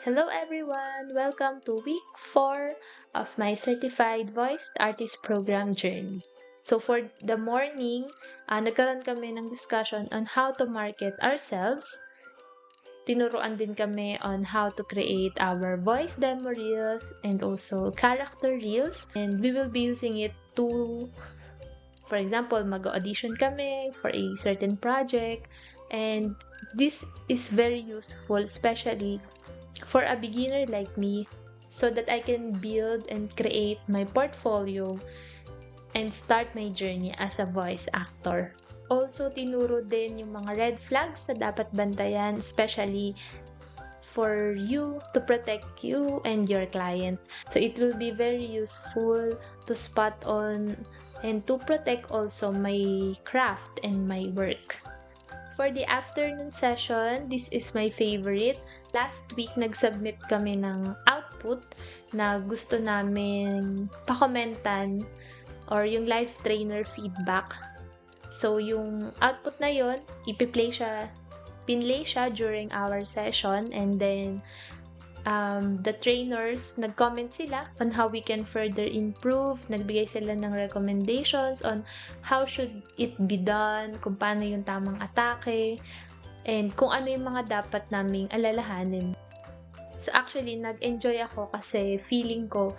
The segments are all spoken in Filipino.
Hello everyone! Welcome to week 4 of my Certified Voiced Artist Program journey. So for the morning, nagkaroon kami ng discussion on how to market ourselves. Tinuruan din kami on how to create our voice demo reels and also character reels. And we will be using it to, for example, mag-audition kami for a certain project. And this is very useful, especially for a beginner like me, so that I can build and create my portfolio and start my journey as a voice actor. Also, tinuro din yung mga red flags na dapat bantayan, especially for you to protect you and your client. So it will be very useful to spot on and to protect also my craft and my work. For the afternoon session, this is my favorite. Last week, nag-submit kami ng output na gusto namin pakomentan or yung life trainer feedback. So, yung output na yon, pinlay siya during our session, and then the trainers, nag-comment sila on how we can further improve. Nagbigay sila ng recommendations on how should it be done, kung paano yung tamang atake, and kung ano yung mga dapat naming alalahanin. So actually, nag-enjoy ako kasi feeling ko,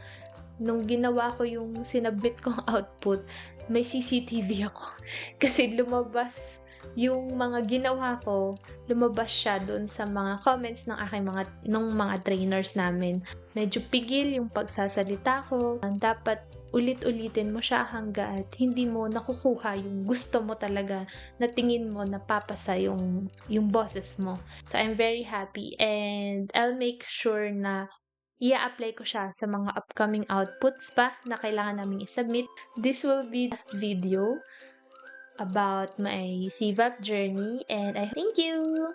nung ginawa ko yung sinubmit kong output, may CCTV ako. Kasi lumabas yung mga ginawa ko, lumabas siya doon sa mga comments ng mga trainers namin. Medyo pigil yung pagsasalita ko. Dapat ulit-ulitin mo siya hangga't hindi mo nakukuha yung gusto mo talaga, na tingin mo napapasa yung boses mo. So I'm very happy, and I'll make sure na i-apply ko siya sa mga upcoming outputs pa na kailangan naming i-submit. This will be the last video about my CVAP journey, and I thank you!